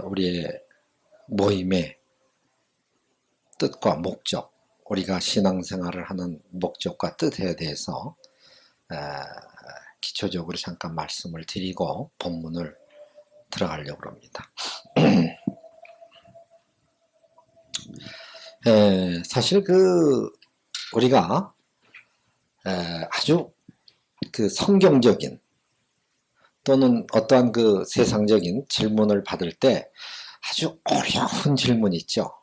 우리의 모임의 뜻과 목적, 우리가 신앙생활을 하는 목적과 뜻에 대해서 기초적으로 잠깐 말씀을 드리고 본문을 들어가려고 합니다. 사실 우리가 아주 성경적인 또는 어떠한 세상적인 질문을 받을 때 아주 어려운 질문 있죠.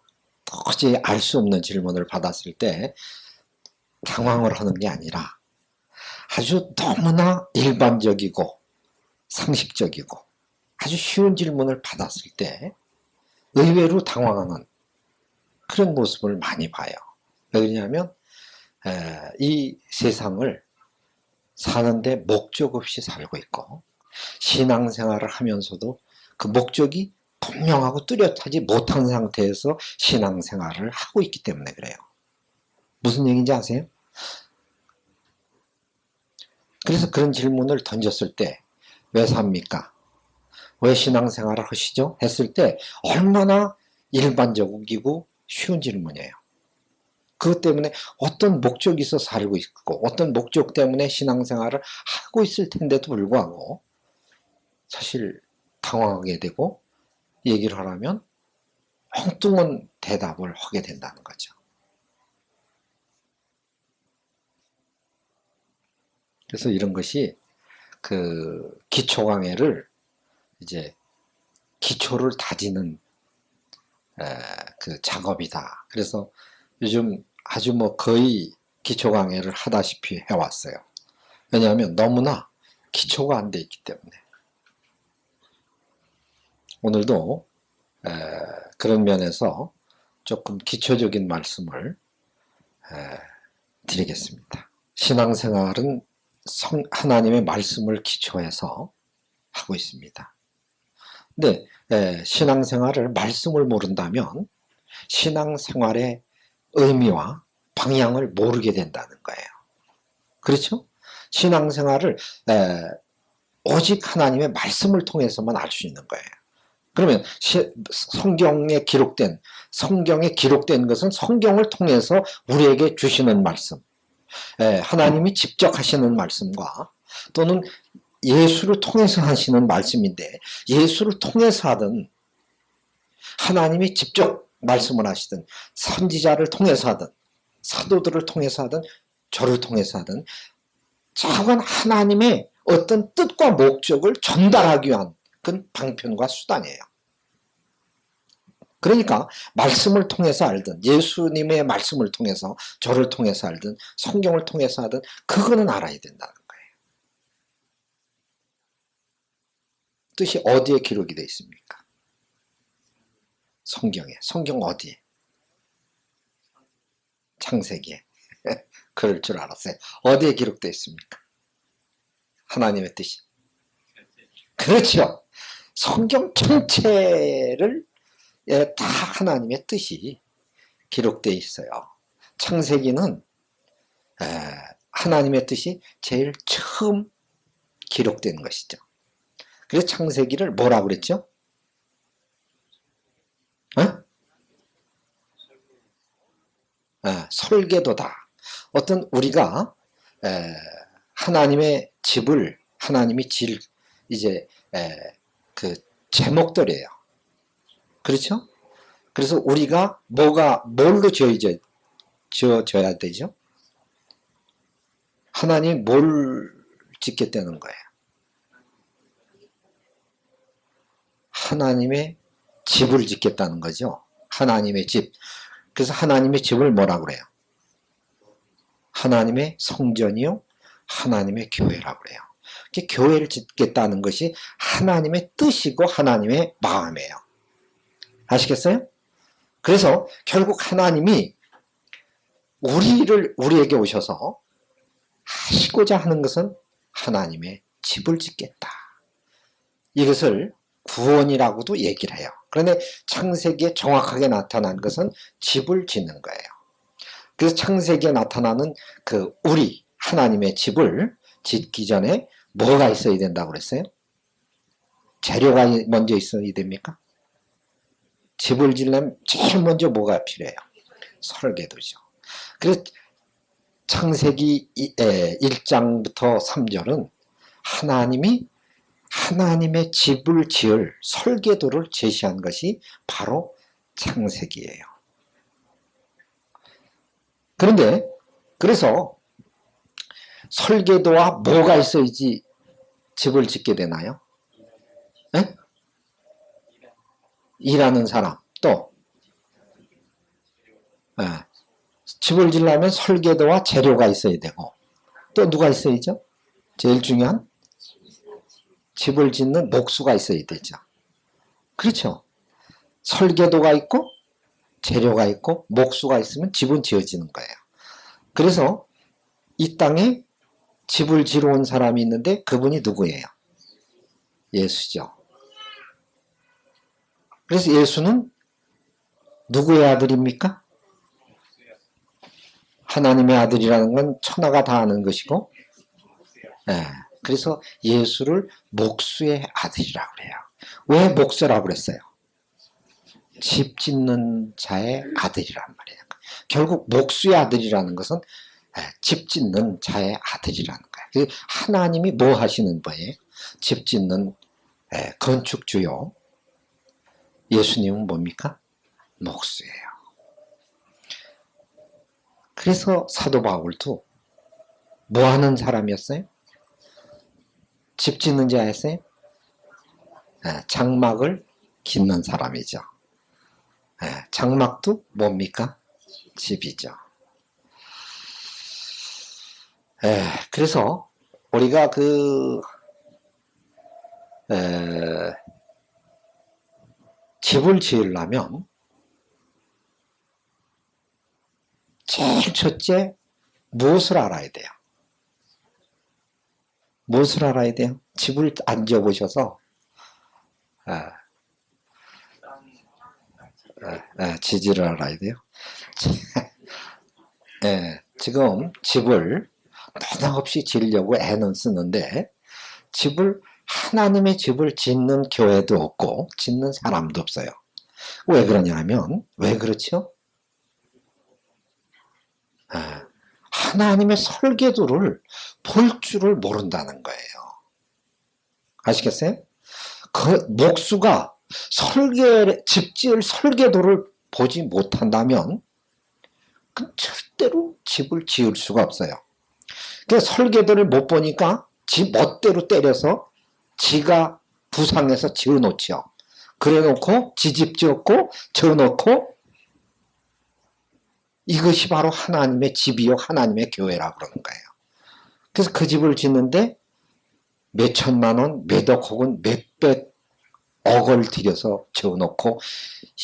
도저히 알 수 없는 질문을 받았을 때 당황을 하는 게 아니라 아주 너무나 일반적이고 상식적이고 아주 쉬운 질문을 받았을 때 의외로 당황하는 그런 모습을 많이 봐요. 왜 그러냐면 이 세상을 사는데 목적 없이 살고 있고 신앙생활을 하면서도 그 목적이 분명하고 뚜렷하지 못한 상태에서 신앙생활을 하고 있기 때문에 그래요. 무슨 얘기인지 아세요? 그래서 그런 질문을 던졌을 때 왜 삽니까? 왜 신앙생활을 하시죠? 했을 때 얼마나 일반적이고 쉬운 질문이에요. 그것 때문에 어떤 목적이 있어 살고 있고 어떤 목적 때문에 신앙생활을 하고 있을 텐데도 불구하고 사실 당황하게 되고 얘기를 하려면 엉뚱한 대답을 하게 된다는 거죠. 그래서 이런 것이 기초 강해를 이제 기초를 다지는 작업이다. 그래서 요즘 아주 거의 기초 강해를 하다시피 해왔어요. 왜냐하면 너무나 기초가 안 돼 있기 때문에. 오늘도 그런 면에서 조금 기초적인 말씀을 드리겠습니다. 신앙생활은 하나님의 말씀을 기초해서 하고 있습니다. 근데 신앙생활을 말씀을 모른다면 신앙생활의 의미와 방향을 모르게 된다는 거예요. 그렇죠? 신앙생활을 오직 하나님의 말씀을 통해서만 알 수 있는 거예요. 그러면 성경에 기록된 것은 성경을 통해서 우리에게 주시는 말씀, 하나님이 직접 하시는 말씀과 또는 예수를 통해서 하시는 말씀인데 예수를 통해서 하든 하나님이 직접 말씀을 하시든 선지자를 통해서 하든 사도들을 통해서 하든 저를 통해서 하든 작은 하나님의 어떤 뜻과 목적을 전달하기 위한 그건 방편과 수단이에요. 그러니까 말씀을 통해서 알든 예수님의 말씀을 통해서 저를 통해서 알든 성경을 통해서 하든 그거는 알아야 된다는 거예요. 뜻이 어디에 기록이 되어 있습니까? 성경에. 성경 어디에? 창세기에. 그럴 줄 알았어요. 어디에 기록되어 있습니까? 하나님의 뜻이. 그렇죠. 성경 전체를 다 하나님의 뜻이 기록되어 있어요. 창세기는 하나님의 뜻이 제일 처음 기록된 것이죠. 그래서 창세기를 뭐라고 그랬죠? 설계도다. 어떤 우리가 하나님의 집을 하나님이 이제 제목들이에요. 그렇죠? 그래서 우리가 뭘로 지어져야 되죠? 하나님이 뭘 짓겠다는 거예요? 하나님의 집을 짓겠다는 거죠. 하나님의 집. 그래서 하나님의 집을 뭐라고 그래요? 하나님의 성전이요, 하나님의 교회라고 그래요. 교회를 짓겠다는 것이 하나님의 뜻이고 하나님의 마음이에요. 아시겠어요? 그래서 결국 하나님이 우리에게 오셔서 하시고자 하는 것은 하나님의 집을 짓겠다. 이것을 구원이라고도 얘기를 해요. 그런데 창세기에 정확하게 나타난 것은 집을 짓는 거예요. 그래서 창세기에 나타나는 우리 하나님의 집을 짓기 전에 뭐가 있어야 된다고 그랬어요? 재료가 먼저 있어야 됩니까? 집을 지려면 제일 먼저 뭐가 필요해요? 설계도죠. 그래서 창세기 1장부터 3절은 하나님의 집을 지을 설계도를 제시한 것이 바로 창세기예요. 그래서 설계도와 뭐가 있어야지 집을 짓게 되나요? 네? 일하는 사람, 또 집을 지려면 설계도와 재료가 있어야 되고, 또 누가 있어야죠? 제일 중요한 집을 짓는 목수가 있어야 되죠. 그렇죠? 설계도가 있고 재료가 있고 목수가 있으면 집은 지어지는 거예요. 그래서 이 땅에 집을 지러 온 사람이 있는데 그분이 누구예요? 예수죠. 그래서 예수는 누구의 아들입니까? 하나님의 아들이라는 건 천하가 다 아는 것이고, 그래서 예수를 목수의 아들이라고 그래요. 왜 목수라고 그랬어요? 집 짓는 자의 아들이란 말이에요. 결국 목수의 아들이라는 것은 집 짓는 자의 아들이라는 거예요. 하나님이 뭐 하시는 거예요? 집 짓는 건축주요. 예수님은 뭡니까? 목수예요. 그래서 사도 바울도 뭐 하는 사람이었어요? 집 짓는 자였어요? 장막을 깃는 사람이죠. 장막도 뭡니까? 집이죠. 그래서 우리가 집을 지으려면 제일 첫째 무엇을 알아야 돼요? 무엇을 알아야 돼요? 집을 안 지어보셔서 지지를 알아야 돼요. 지금 집을 변함없이 지으려고 애는 쓰는데 하나님의 집을 짓는 교회도 없고 짓는 사람도 없어요. 왜 그러냐면 왜 그렇죠? 하나님의 설계도를 볼 줄을 모른다는 거예요. 아시겠어요? 그 목수가 집 지을 설계도를 보지 못한다면 절대로 집을 지을 수가 없어요. 그래서 설계도를 못 보니까 지 멋대로 때려서 지가 부상해서 지어놓죠. 그래놓고 지집 지었고 지어놓고 이것이 바로 하나님의 집이요 하나님의 교회라고 그러는 거예요. 그래서 그 집을 짓는데 몇 천만 원, 몇억 혹은 몇백 억을 들여서 지어놓고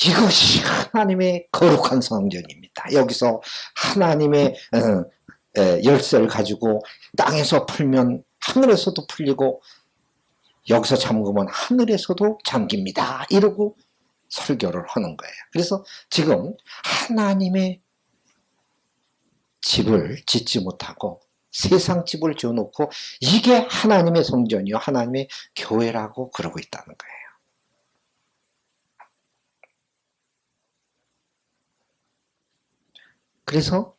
이것이 하나님의 거룩한 성전입니다. 여기서 하나님의 열쇠를 가지고 땅에서 풀면 하늘에서도 풀리고 여기서 잠그면 하늘에서도 잠깁니다. 이러고 설교를 하는 거예요. 그래서 지금 하나님의 집을 짓지 못하고 세상 집을 지어놓고 이게 하나님의 성전이요 하나님의 교회라고 그러고 있다는 거예요. 그래서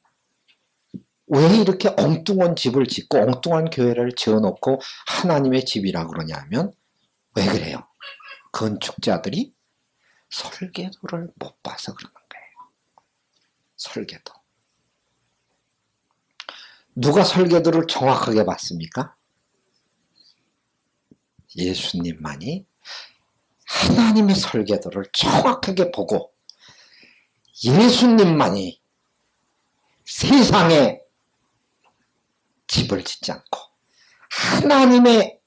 왜 이렇게 엉뚱한 집을 짓고 엉뚱한 교회를 지어놓고 하나님의 집이라고 그러냐면 왜 그래요? 건축자들이 설계도를 못 봐서 그러는 거예요. 설계도. 누가 설계도를 정확하게 봤습니까? 예수님만이 하나님의 설계도를 정확하게 보고 예수님만이 세상에 집을 짓지 않고 하나님의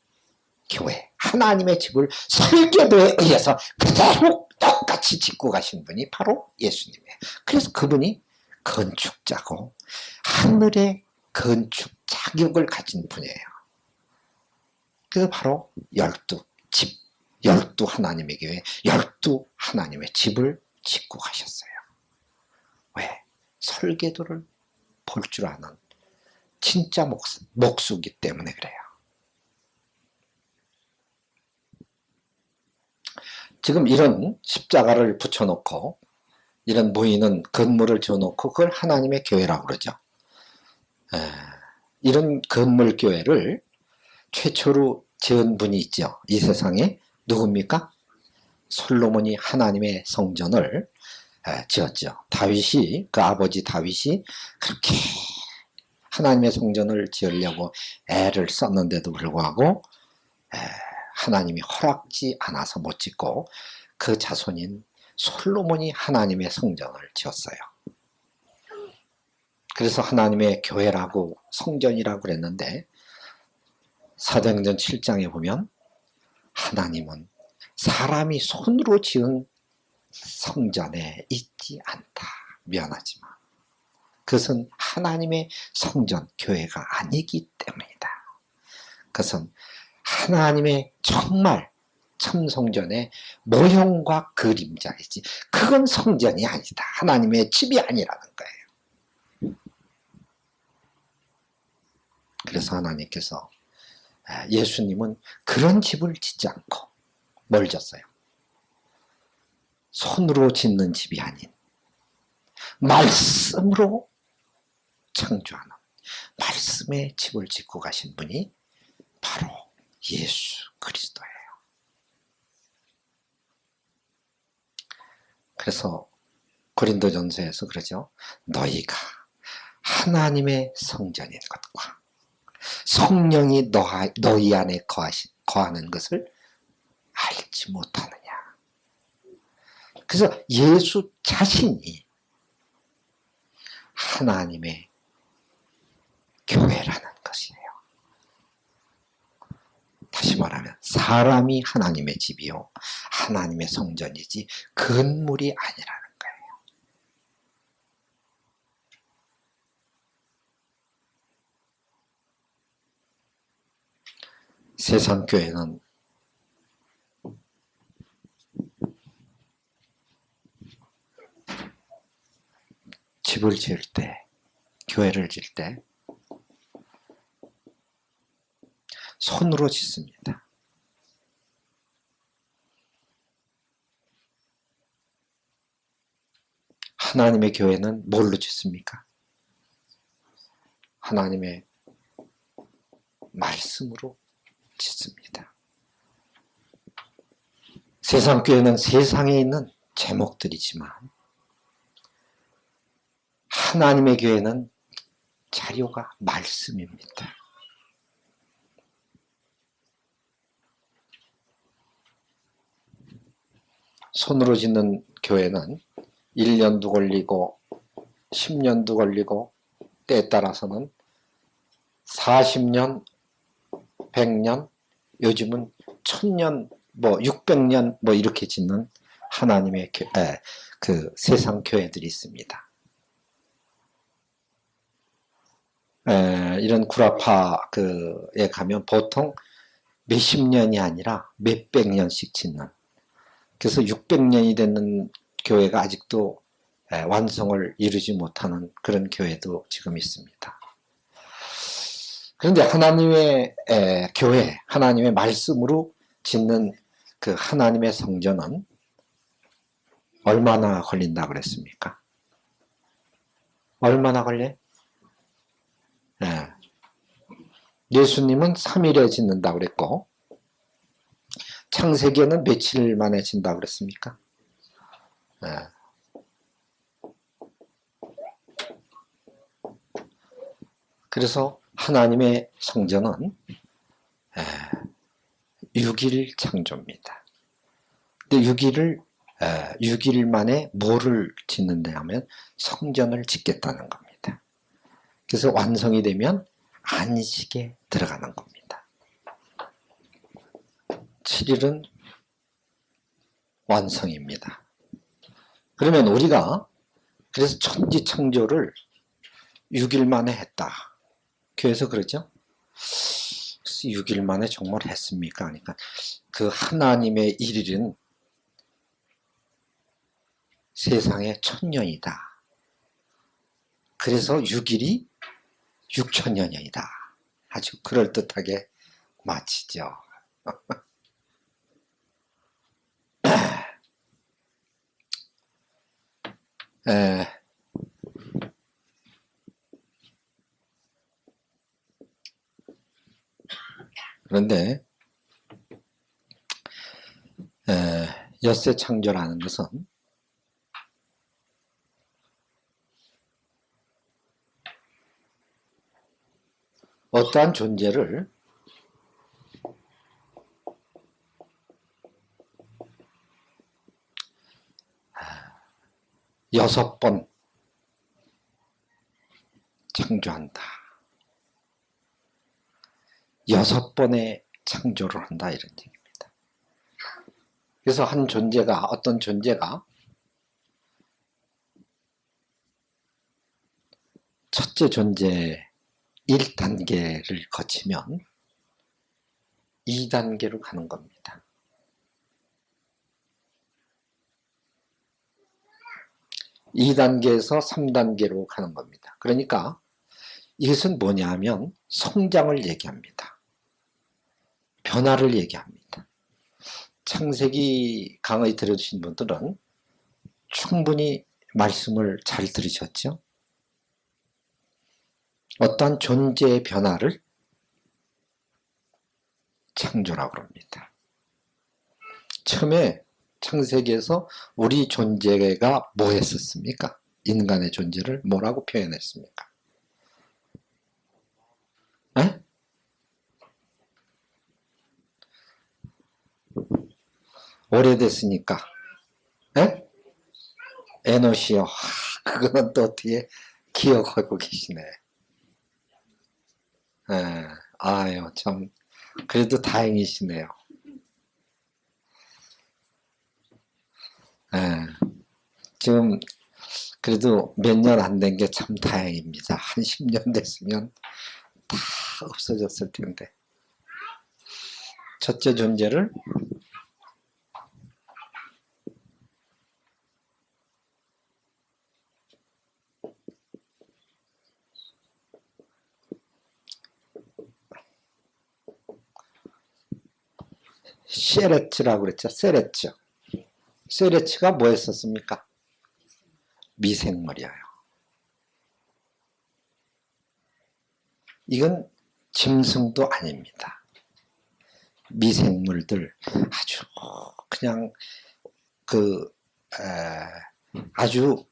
교회, 하나님의 집을 설계도에 의해서 그대로 똑같이 짓고 가신 분이 바로 예수님이에요. 그래서 그분이 건축자고 하늘의 건축 자격을 가진 분이에요. 그래서 바로 12집, 12 하나님의 교회, 12 하나님의 집을 짓고 가셨어요. 왜? 설계도를 볼 줄 아는 진짜 목수기 때문에 그래요. 지금 이런 십자가를 붙여놓고 이런 보이는 건물을 지어놓고 그걸 하나님의 교회라고 그러죠. 이런 건물 교회를 최초로 지은 분이 있죠. 이 세상에 누굽니까? 솔로몬이 하나님의 성전을 지었죠. 다윗이, 그 아버지 다윗이 그렇게 하나님의 성전을 지으려고 애를 썼는데도 불구하고 하나님이 허락지 않아서 못 짓고 그 자손인 솔로몬이 하나님의 성전을 지었어요. 그래서 하나님의 교회라고 성전이라고 그랬는데 사도행전 7장에 보면 하나님은 사람이 손으로 지은 성전에 있지 않다. 미안하지만 그것은 하나님의 성전, 교회가 아니기 때문이다. 그것은 하나님의 정말 참성전의 모형과 그림자이지 그건 성전이 아니다. 하나님의 집이 아니라는 거예요. 그래서 하나님께서 예수님은 그런 집을 짓지 않고 뭘 졌어요? 손으로 짓는 집이 아닌 말씀으로 창조하는 말씀의 집을 짓고 가신 분이 바로 예수 그리스도예요. 그래서 고린도전서에서 그러죠. 너희가 하나님의 성전인 것과 성령이 너희 안에 거하는 것을 알지 못하느냐. 그래서 예수 자신이 하나님의 교회라는 것이에요. 다시 말하면 사람이 하나님의 집이요 하나님의 성전이지 건물이 아니라는 거예요. 세상 교회는 집을 지을 때, 교회를 지을 때 손으로 짓습니다. 하나님의 교회는 뭘로 짓습니까? 하나님의 말씀으로 짓습니다. 세상 교회는 세상에 있는 제목들이지만 하나님의 교회는 자료가 말씀입니다. 손으로 짓는 교회는 1년도 걸리고 10년도 걸리고 때에 따라서는 40년, 100년, 요즘은 1000년, 600년 이렇게 짓는 하나님의 그 세상 교회들이 있습니다. 이런 구라파에 가면 보통 몇십 년이 아니라 몇백 년씩 짓는, 그래서 600년이 되는 교회가 아직도 완성을 이루지 못하는 그런 교회도 지금 있습니다. 그런데 하나님의 교회, 하나님의 말씀으로 짓는 그 하나님의 성전은 얼마나 걸린다고 그랬습니까? 얼마나 걸려요? 예수님은 3일에 짓는다고 그랬고 창세기에는 며칠 만에 짓는다고 그랬습니까? 그래서 하나님의 성전은 6일 창조입니다. 근데 6일 만에 뭐를 짓는다 하면 성전을 짓겠다는 겁니다. 그래서 완성이 되면 안식에 들어가는 겁니다. 7일은 완성입니다. 그러면 우리가 그래서 천지 창조를 6일 만에 했다. 교회에서 그러죠? 6일 만에 정말 했습니까? 그러니까 그 하나님의 일일은 세상의 1000년이다. 그래서 6일이 6000년이다. 아주 그럴듯하게 마치죠. 에, 그런데 엿새 창조라는 것은 어떠한 존재를 여섯 번 창조한다. 여섯 번의 창조를 한다 이런 얘기입니다. 그래서 한 존재가 어떤 존재가 첫째 존재 1단계를 거치면 2단계로 가는 겁니다. 2단계에서 3단계로 가는 겁니다. 그러니까 이것은 뭐냐면 성장을 얘기합니다. 변화를 얘기합니다. 창세기 강의 들으신 분들은 충분히 말씀을 잘 들으셨죠? 어떤 존재의 변화를 창조라고 합니다. 처음에 창세기에서 우리 존재가 뭐 했었습니까? 인간의 존재를 뭐라고 표현했습니까? 에? 오래됐으니까 에? 에노시요. 그거는 또 어떻게 기억하고 계시네. 아유 참 그래도 다행이시네요. 지금 그래도 몇 년 안 된 게 참 다행입니다. 한 10년 됐으면 다 없어졌을 텐데. 첫째 존재를 세레츠라고 그랬죠. 세레츠. 세레츠가 뭐 했었습니까? 미생물이에요. 이건 짐승도 아닙니다. 미생물들 아주 그냥 아주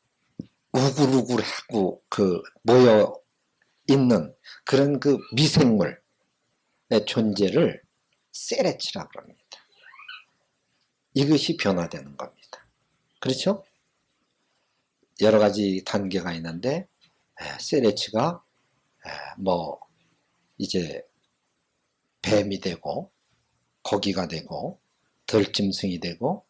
우글우글하고 모여 있는 그런 미생물의 존재를 세레츠라고 합니다. 이것이 변화되는 겁니다. 그렇죠? 여러 가지 단계가 있는데 세레츠가 이제 뱀이 되고 고기가 되고 들짐승이 되고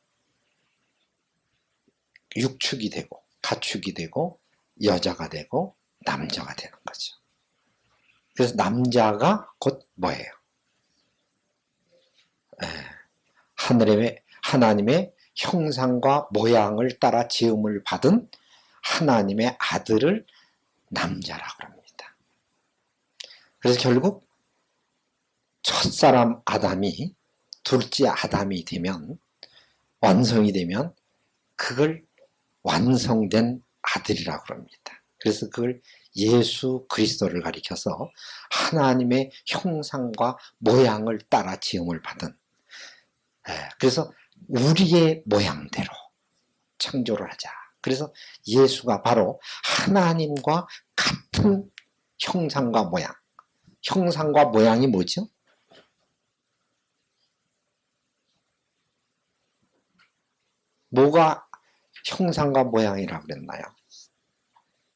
육축이 되고 가축이 되고 여자가 되고 남자가 되는 거죠. 그래서 남자가 곧 뭐예요? 하나님의 형상과 모양을 따라 지음을 받은 하나님의 아들을 남자라고 합니다. 그래서 결국 첫사람 아담이 둘째 아담이 되면 완성이 되면 그걸 완성된 아들이라고 합니다. 그래서 그걸 예수 그리스도를 가리켜서 하나님의 형상과 모양을 따라 지음을 받은 그래서 우리의 모양대로 창조를 하자. 그래서 예수가 바로 하나님과 같은 형상과 모양. 형상과 모양이 뭐죠? 뭐가 형상과 모양이라고 그랬나요?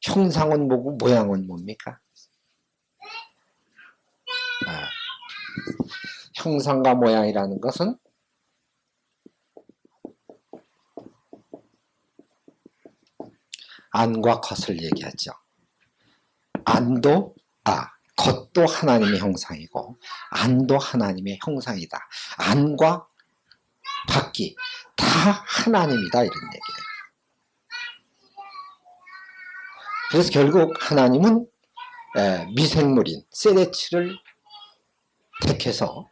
형상은 뭐고 모양은 뭡니까? 형상과 모양이라는 것은 안과 겉을 얘기하죠. 겉도 하나님의 형상이고 안도 하나님의 형상이다. 안과 밖이 다 하나님이다 이런 얘기예요. 그래서 결국 하나님은 미생물인 세레츠를 택해서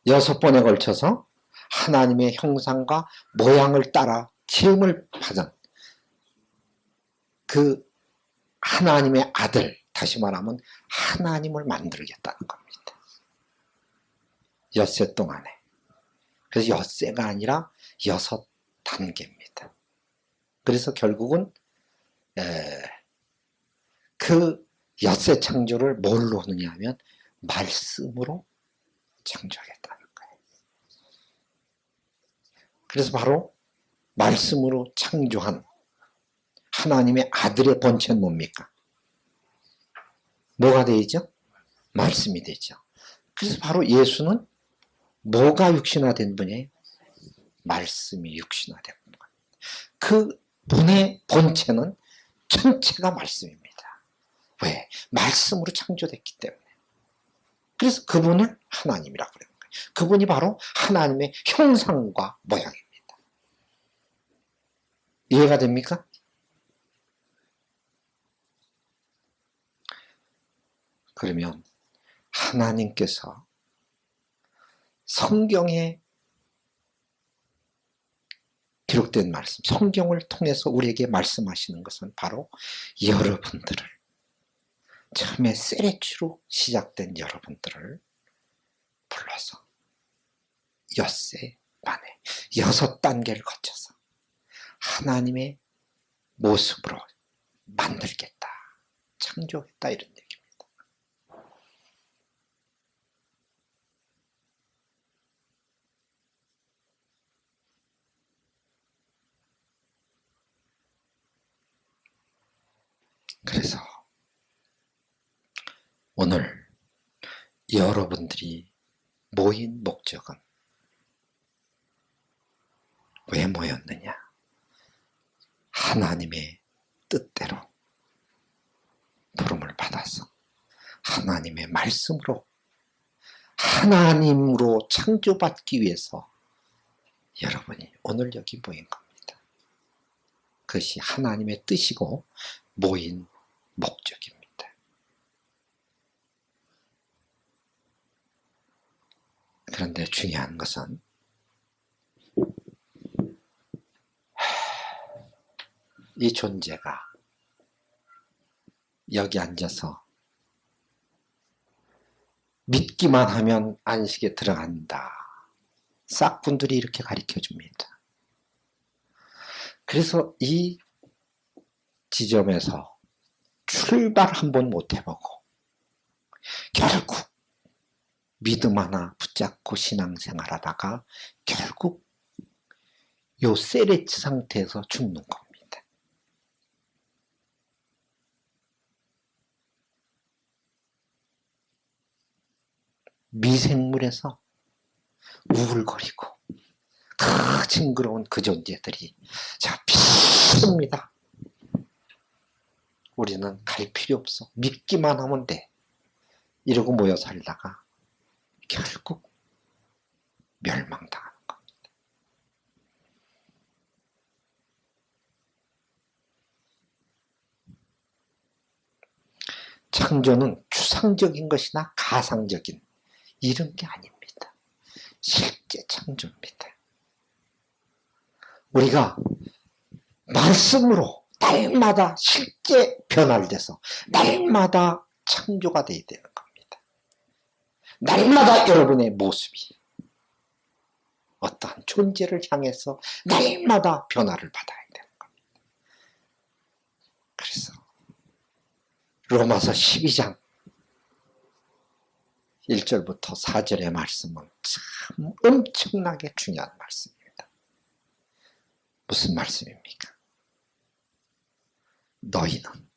6번에 걸쳐서 하나님의 형상과 모양을 따라 지음을 받은 그 하나님의 아들, 다시 말하면 하나님을 만들겠다는 겁니다. 엿새 동안에. 그래서 엿새가 아니라 6단계입니다. 그래서 결국은 그 엿새 창조를 뭘로 하느냐 하면 말씀으로 창조하겠다는 거예요. 그래서 바로 말씀으로 창조한 하나님의 아들의 본체는 뭡니까? 뭐가 되죠? 말씀이 되죠. 그래서 바로 예수는 뭐가 육신화된 분이에요? 말씀이 육신화된 분. 그 분의 본체는 전체가 말씀입니다. 왜? 말씀으로 창조됐기 때문에. 그래서 그분을 하나님이라고 그러는 거예요. 그분이 바로 하나님의 형상과 모양입니다. 이해가 됩니까? 그러면 하나님께서 성경에 기록된 말씀, 성경을 통해서 우리에게 말씀하시는 것은 바로 여러분들을, 처음에 세레추로 시작된 여러분들을 불러서 엿새 만에 6단계를 거쳐서 하나님의 모습으로 만들겠다, 창조했다, 이런 얘기입니다. 그래서 오늘 여러분들이 모인 목적은 왜 모였느냐? 하나님의 뜻대로 부름을 받아서 하나님의 말씀으로 하나님으로 창조받기 위해서 여러분이 오늘 여기 모인 겁니다. 그것이 하나님의 뜻이고 모인 목적입니다. 그런데 중요한 것은 이 존재가 여기 앉아서 믿기만 하면 안식에 들어간다. 싹분들이 이렇게 가르쳐 줍니다. 그래서 이 지점에서 출발 한번 못 해보고 결국 믿음 하나 붙잡고 신앙생활 하다가 결국 요 세레츠 상태에서 죽는 겁니다. 미생물에서 우글거리고 그 징그러운 그 존재들이 자 비습니다. 우리는 갈 필요 없어. 믿기만 하면 돼. 이러고 모여 살다가 결국 멸망당하는 겁니다. 창조는 추상적인 것이나 가상적인 이런 게 아닙니다. 실제 창조입니다. 우리가 말씀으로 날마다 실제 변화돼서 날마다 창조가 되어야 되는 겁니다. 날마다 여러분의 모습이 어떠한 존재를 향해서 날마다 변화를 받아야 되는 겁니다. 그래서 로마서 12장 1절부터 4절의 말씀은 참 엄청나게 중요한 말씀입니다. 무슨 말씀입니까? 너희는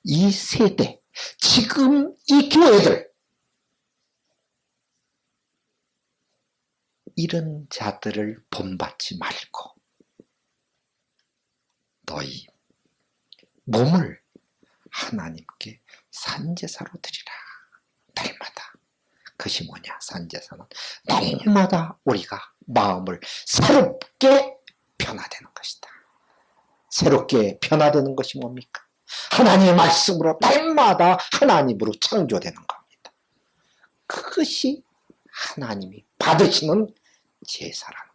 이 세대, 지금 이 교회들, 이런 자들을 본받지 말고 너희 몸을 하나님께 산제사로 드리라. 날마다. 그것이 뭐냐? 산제사는 날마다 우리가 마음을 새롭게 변화되는 것이다. 새롭게 변화되는 것이 뭡니까? 하나님의 말씀으로 날마다 하나님으로 창조되는 겁니다. 그것이 하나님이 받으시는 제사라는